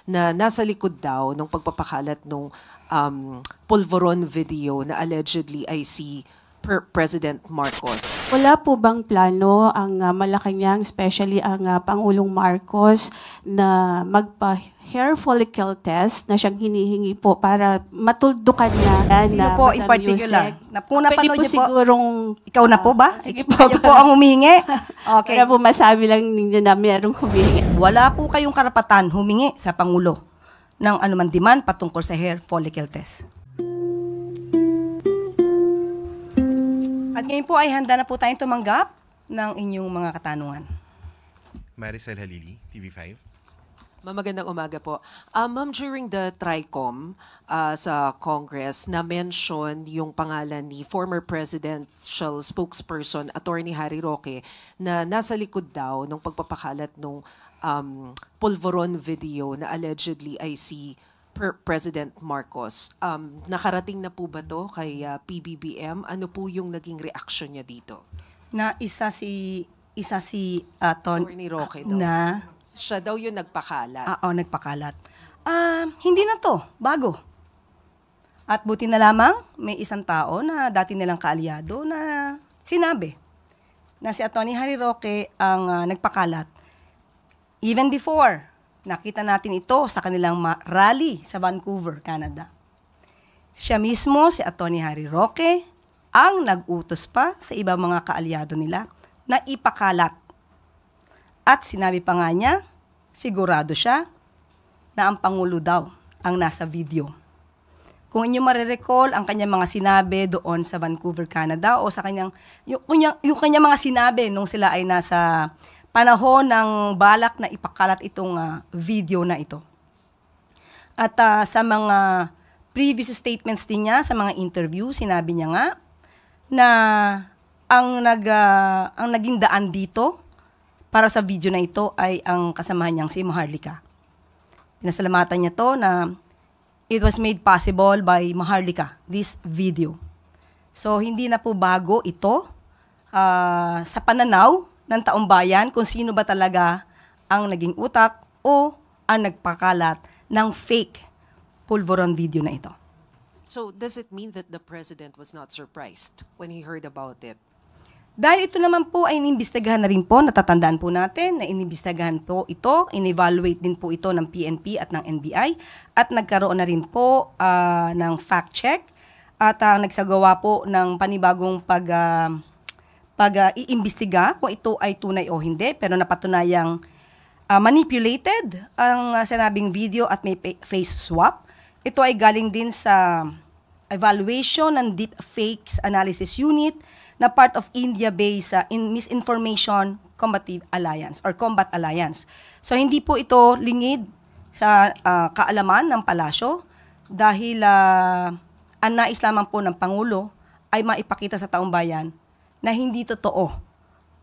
na nasa likod daw ng pagpapakalat ng pulveron video na allegedly ay si President Marcos. Wala po bang plano ang Malacanang, especially ang Pangulong Marcos, na magpa-hair follicle test na siyang hinihingi po para matuldukan na? Sino po in particular? Kung napanood niyo po, sigurong... ikaw na po ba? Sige po. Kayo po ang humingi? Okay. Para po masabi lang ninyo na mayroong humingi. Wala po kayong karapatan humingi sa Pangulo ng anuman demand patungkol sa hair follicle test. At ngayon po ay handa na po tayong tumanggap ng inyong mga katanungan. Maricel Halili, TV5. Magandang umaga po. Ma'am, during the TRICOM sa Congress, na-mention yung pangalan ni former presidential spokesperson, Attorney Harry Roque, na nasa likod daw ng pagpapakalat ng pulveron video na allegedly ay si President Marcos. Nakarating na po ba to kay PBBM? Ano po yung naging reaction niya dito? Na isa si Attorney Roque daw. na Siya daw yung nagpakalat. Oo, nagpakalat. Hindi na to, bago. At buti na lamang, may isang tao na dati nilang kaalyado na sinabi na si Atty. Harry Roque ang nagpakalat. Even before, nakita natin ito sa kanilang rally sa Vancouver, Canada. Siya mismo, si Atty. Harry Roque, ang nag-utos pa sa ibang mga kaalyado nila na ipakalat. At sinabi pa nga niya, sigurado siya na ang Pangulo daw ang nasa video. Kung inyo marirecall ang kanyang mga sinabi doon sa Vancouver, Canada, o sa kanyang, yung kanyang mga sinabi nung sila ay nasa panahon ng balak na ipakalat itong video na ito. At sa mga previous statements din niya, sa mga interview, sinabi niya nga na ang naging daan dito para sa video na ito ay ang kasamahan niyang si Maharlika. Pinasalamatan niya to na it was made possible by Maharlika, this video. So, hindi na po bago ito sa pananaw ng taong bayan kung sino ba talaga ang naging utak o ang nagpakalat ng fake pulveron video na ito. So, does it mean that the President was not surprised when he heard about it? Dahil ito naman po ay inimbestigahan na rin po, natatandaan po natin na inimbestigahan po ito, in-evaluate din po ito ng PNP at ng NBI at nagkaroon na rin po ng fact check at nagsagawa po ng panibagong pag-iimbestiga kung ito ay tunay o hindi, pero napatunayang manipulated ang sinabing video at may face swap. Ito ay galing din sa evaluation ng Deep Fakes Analysis Unit na part of India-based Misinformation Combative Alliance or Combat Alliance. So hindi po ito lingid sa kaalaman ng palasyo dahil ang nais lamang po ng Pangulo ay maipakita sa taong bayan na hindi totoo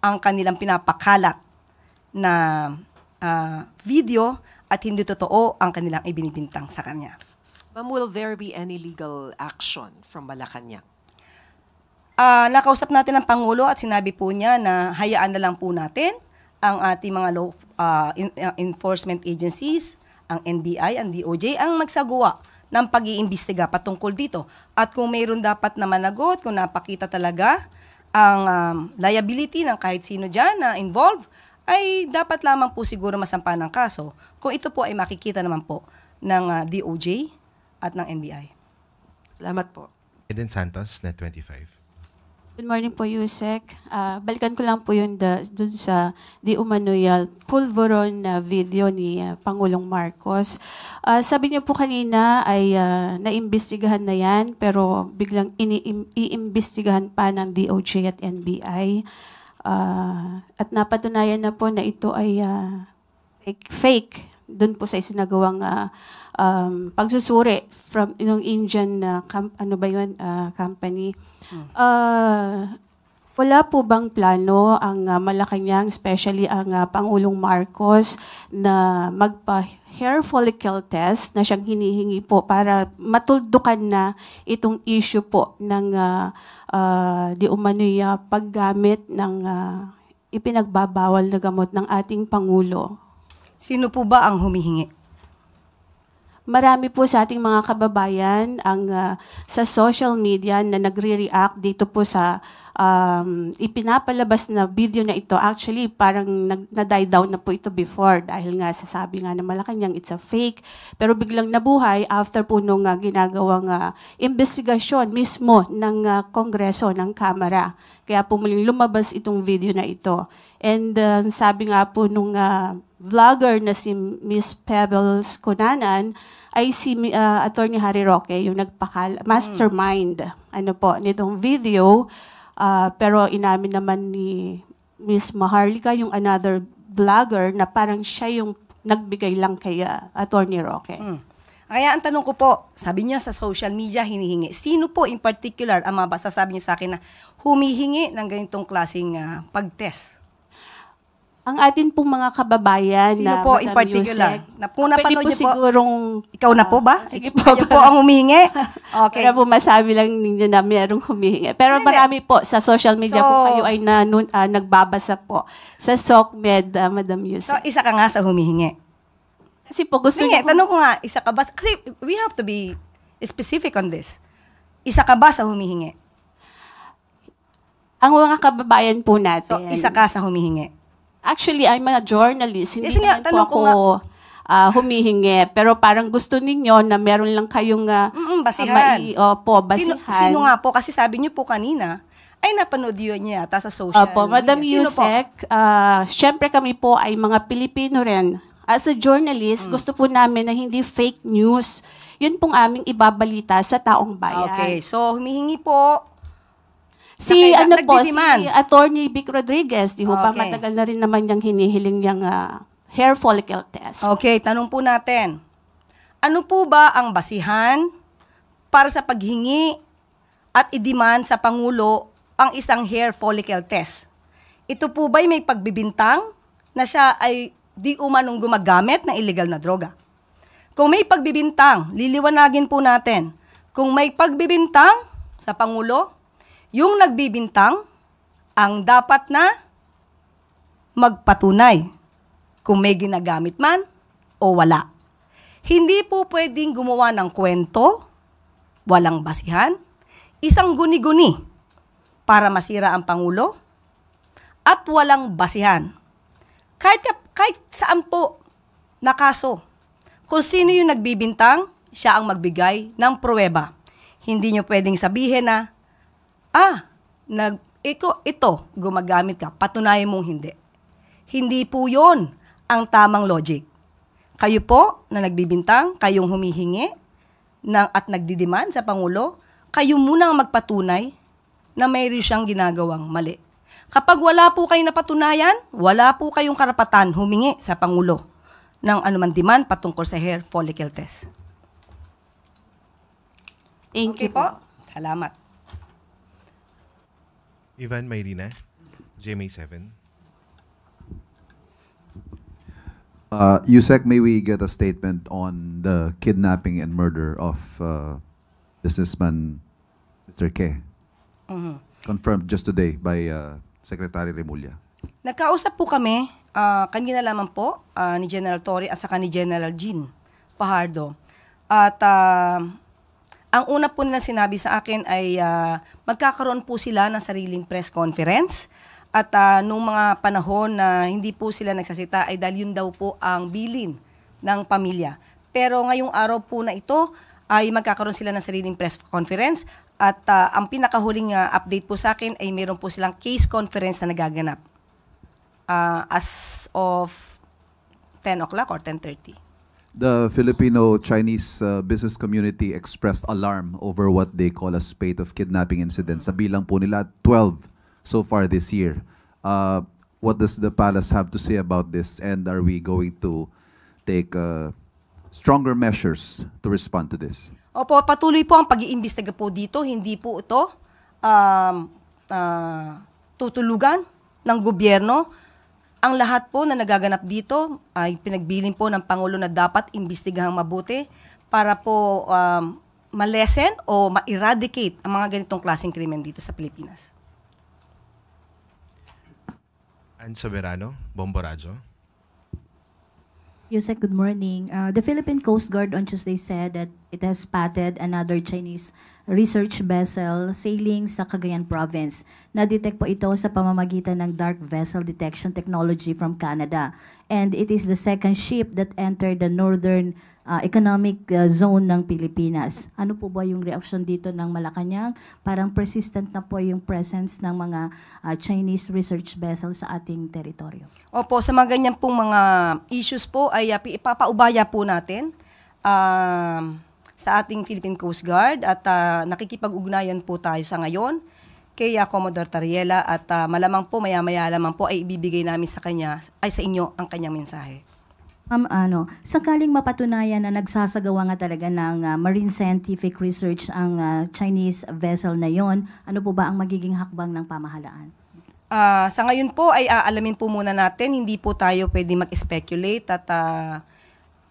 ang kanilang pinapakalat na video at hindi totoo ang kanilang ibinibintang sa kanya. Ma'am, will there be any legal action from Malacanang? Nakausap natin ang Pangulo at sinabi po niya na hayaan na lang po natin ang ating mga law enforcement agencies, ang NBI, ang DOJ, ang magsagawa ng pag-iimbestiga patungkol dito. At kung mayroon dapat na managot, kung napakita talaga ang liability ng kahit sino dyan na involved, ay dapat lamang po siguro masampa ng kaso kung ito po ay makikita naman po ng DOJ at ng NBI. Salamat po. Eden Santos, Net25. Good morning po, Yusek. Balikan ko lang po yun dun sa di umano'y pulveron na video ni Pangulong Marcos. Sabi niyo po kanina ay naimbestigahan na yan, pero biglang iimbestigahan pa ng DOJ at NBI. At napatunayan na po na ito ay fake dun po sa isinagawang pagsusuri from yung Indian company. Wala po bang plano ang Malacanang, especially ang Pangulong Marcos, na magpa-hair follicle test na siyang hinihingi po para matuldukan na itong issue po ng di umano'y paggamit ng ipinagbabawal na gamot ng ating Pangulo? Sino po ba ang humihingi? marami po sa ating mga kababayan ang sa social media na nagre-react dito po sa ipinapalabas na video na ito. Actually, parang na-die down na po ito before dahil nga sasabi nga na Malacanang it's a fake. Pero biglang nabuhay after po nung ginagawang investigasyon mismo ng Kongreso, ng Kamara. Kaya po muling lumabas itong video na ito. And sabi nga po nung vlogger na si Miss Pebbles Cunanan ay si Attorney Harry Roque, yung mastermind nitong video. Pero inamin naman ni Miss Maharlika, yung another vlogger, na parang siya yung nagbigay lang kay Attorney Roque. Kaya ang tanong ko po, sabi niyo sa social media hinihingi. Sino po in particular ang masasabi niyo sa akin na humihingi ng ganitong klaseng pag-test? Ang atin pong mga kababayan Sino na po in Madam particular? Yusek, Kung napanood niyo po, sigurong, ikaw na po ba? sige po. Kayo po ang humihingi? Okay. Para po masabi lang ninyo na mayroong humihingi. Pero Hindi. marami po sa social media So, kung kayo ay nagbabasa po sa SOCMED, Madam So, Yusek. isa ka nga sa humihingi. Kasi po gusto Sige, niyo tanong ko nga, isa ka ba? Kasi we have to be specific on this. Isa ka ba sa humihingi? ang mga kababayan po natin. So, isa ka sa humihingi. Actually, I'm a journalist. Hindi Yes, nga, naman po tanong ako ko nga. humihingi. Pero parang gusto ninyo na meron lang kayong Basihan. basihan. Sino nga po? Kasi sabi niyo po kanina, ay napanood yun niya yata sa social Opo, Madam media. Sino po? Yusek, syempre kami po ay mga Pilipino rin. As a journalist, gusto po namin na hindi fake news. Yun pong aming ibabalita sa taong bayan. Okay, so humihingi po. Si nagdidiman. si Attorney Vic Rodriguez, di ho ba Okay. matagal na rin naman niyang hinihiling niyang hair follicle test. Okay, tanong po natin. Ano po ba ang basihan para sa paghingi at i-demand sa Pangulo ang isang hair follicle test? Ito po ba'y may pagbibintang na siya ay di umanong gumagamit ng illegal na droga? Kung may pagbibintang, liliwanagin po natin. Kung may pagbibintang sa Pangulo, yung nagbibintang ang dapat na magpatunay kung may ginagamit man o wala. Hindi po pwedeng gumawa ng kwento, walang basihan, isang guni-guni para masira ang Pangulo, at walang basihan. Kahit saan po na kaso, kung sino yung nagbibintang, siya ang magbigay ng pruweba. Hindi nyo pwedeng sabihin na, ito, gumagamit ka, patunayan mong hindi. Hindi po yon ang tamang logic. Kayo po na nagbibintang, kayong humihingi at nagdidiman sa Pangulo, kayo muna ang magpatunay na mayroon siyang ginagawang mali. Kapag wala po kayong napatunayan, wala po kayong karapatan humingi sa Pangulo ng anuman demand patungkol sa hair follicle test. Thank Okay you po? po. Salamat. Ivan Mayrina, GMA7. Yusek, may we get a statement on the kidnapping and murder of businessman Mr. K? Confirmed just today by Secretary Remulla. Nagkausap po kami, kanina lamang po, ni General Torre at saka ni General Jean Fajardo. At ang una po nilang sinabi sa akin ay magkakaroon po sila ng sariling press conference. At nung mga panahon na hindi po sila nagsasita ay dahil yun daw po ang bilin ng pamilya. Pero ngayong araw po na ito ay magkakaroon sila ng sariling press conference. At ang pinakahuling update po sa akin ay meron po silang case conference na nagaganap as of 10 o'clock or 10:30. The Filipino-Chinese business community expressed alarm over what they call a spate of kidnapping incidents. Sa bilang po nila, 12 so far this year. What does the palace have to say about this, and are we going to take stronger measures to respond to this? Opo, patuloy po ang pag-iimbestiga po dito. Hindi po ito tutulugan ng gobyerno. Ang lahat po na nagaganap dito ay pinagbilin po ng Pangulo na dapat imbestigahang mabuti para po ma-lessen o ma-eradicate ang mga ganitong klaseng krimen dito sa Pilipinas. Ann Soberano, Bomborazo. Yusek, good morning. The Philippine Coast Guard on Tuesday said that it has spotted another Chinese research vessel sailing sa Cagayan Province. Na-detect po ito sa pamamagitan ng dark vessel detection technology from Canada. And it is the second ship that entered the northern economic zone ng Pilipinas. Ano po ba yung reaction dito ng Malacanang? Parang persistent na po yung presence ng mga Chinese research vessels sa ating teritoryo. Opo, sa mga ganyan pong mga issues po ay ipapaubaya po natin sa ating Philippine Coast Guard at nakikipag-ugnayan po tayo sa ngayon kay Commodore Tariela at malamang po maya-maya lamang po ay ibibigay namin sa kanya ay sa inyo ang kanyang mensahe. Ma'am, sakaling mapatunayan na nagsasagawa nga talaga ng marine scientific research ang Chinese vessel na yon, ano po ba ang magiging hakbang ng pamahalaan? Sa ngayon po ay aalamin po muna natin, hindi po tayo pwede mag-speculate at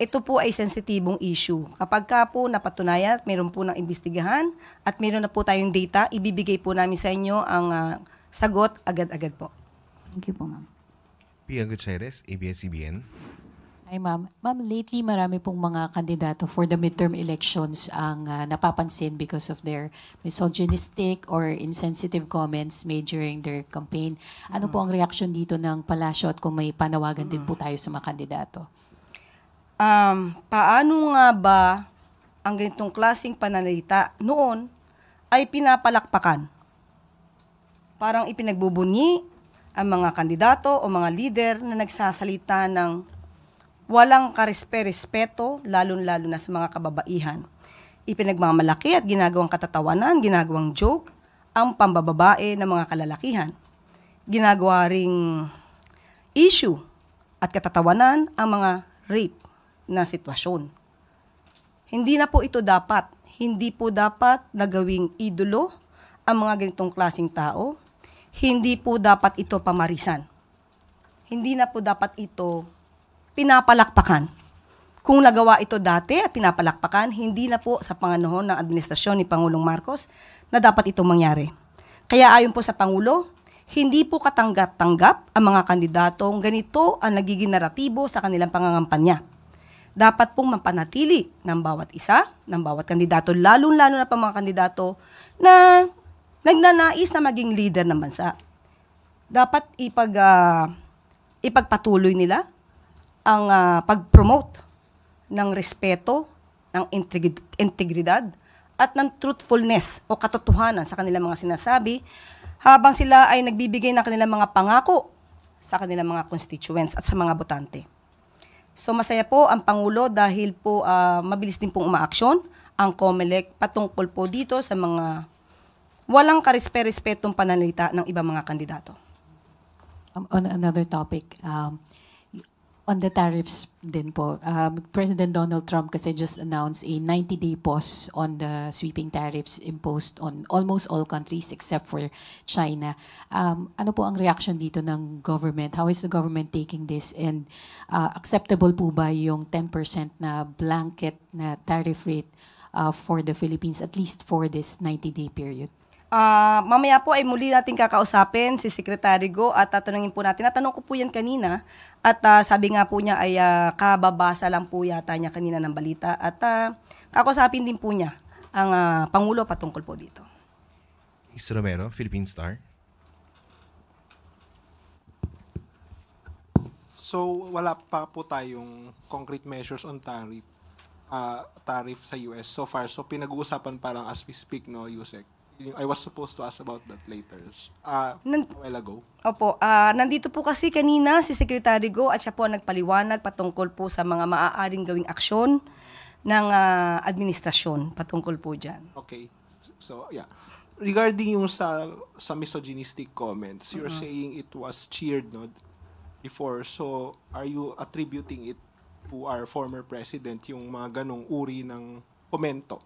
ito po ay sensitibong issue. Kapag ka po napatunayan at meron po ng imbestigahan at meron na po tayong data, ibibigay po namin sa inyo ang sagot agad-agad po. Thank you po, ma'am. Pia Gutierrez, ABS-CBN. Hi, ma'am. Ma'am, lately marami pong mga kandidato for the midterm elections ang napapansin because of their misogynistic or insensitive comments made during their campaign. Ano po ang reaction dito ng Palasyo at kung may panawagan din po tayo sa mga kandidato? Paano nga ba ang ganitong klaseng pananalita noon ay pinapalakpakan? Parang ipinagbubunyi ang mga kandidato o mga leader na nagsasalita ng walang karespe-respeto, lalo-lalo na sa mga kababaihan. Ipinagmamalaki at ginagawang katatawanan, ginagawang joke, ang pambababae ng mga kalalakihan. Ginagawa ring issue at katatawanan ang mga rape na sitwasyon. Hindi na po ito dapat. Hindi po dapat nagawing idolo ang mga ganitong klaseng tao. Hindi po dapat ito pamarisan. Hindi na po dapat ito pinapalakpakan. Kung nagawa ito dati at pinapalakpakan, hindi na po sa panganahon ng administrasyon ni Pangulong Marcos na dapat itong mangyari. Kaya ayon po sa Pangulo, hindi po katanggap-tanggap ang mga kandidatong ganito ang nagiging naratibo sa kanilang pangangampanya. Dapat pong mapanatili ng bawat isa, ng bawat kandidato, lalo-lalo na pa mga kandidato na nagnanais na maging leader ng bansa. Dapat ipagpatuloy nila ang pag-promote ng respeto, ng integridad, at ng truthfulness o katotohanan sa kanilang mga sinasabi habang sila ay nagbibigay ng kanilang mga pangako sa kanilang mga constituents at sa mga botante. So masaya po ang Pangulo dahil po mabilis din pong umaaksyon ang COMELEC patungkol po dito sa mga walang karespe-respetong pananalita ng ibang mga kandidato. On another topic, on the tariffs din po, President Donald Trump kasi just announced a 90-day pause on the sweeping tariffs imposed on almost all countries except for China. Ano po ang reaction dito ng government? How is the government taking this? And acceptable po ba yung 10% na blanket na tariff rate for the Philippines, at least for this 90-day period? Mamaya po ay muli natin kakausapin si Secretary Go at tatanungin po natin. Natanong ko po yan kanina at sabi nga po niya ay kababasa lang po yata niya kanina ng balita at kakausapin din po niya ang Pangulo patungkol po dito. Is Romero, Philippine Star. So wala pa po tayong concrete measures on tariff sa US so far. So pinag-uusapan parang as we speak, no, Yusek? I was supposed to ask about that later. A while ago. Opo, nandito po kasi kanina si Secretary Go at siya po nagpaliwanag patungkol po sa mga maaaring gawing aksyon ng administrasyon patungkol po dyan. Okay. So, yeah. Regarding yung sa misogynistic comments, you're saying it was cheered, no, before. So, are you attributing it to our former president, yung mga ganong uri ng komento?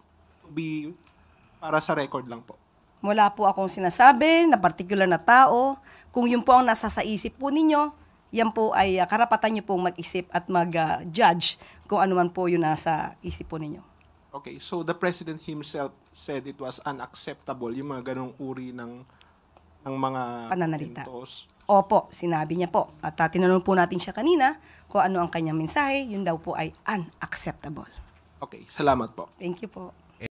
Para sa record lang po. Wala po akong sinasabi na particular na tao. Kung yun po ang nasa sa isip po ninyo, yan po ay karapatan nyo pong mag-isip at mag-judge kung ano man po yung nasa isip po ninyo. Okay, so the president himself said it was unacceptable yung mga ganong uri ng mga Pananalita. eventos. Opo, sinabi niya po. At tinanong po natin siya kanina kung ano ang kanyang mensahe. Yun daw po ay unacceptable. Okay, salamat po. Thank you po.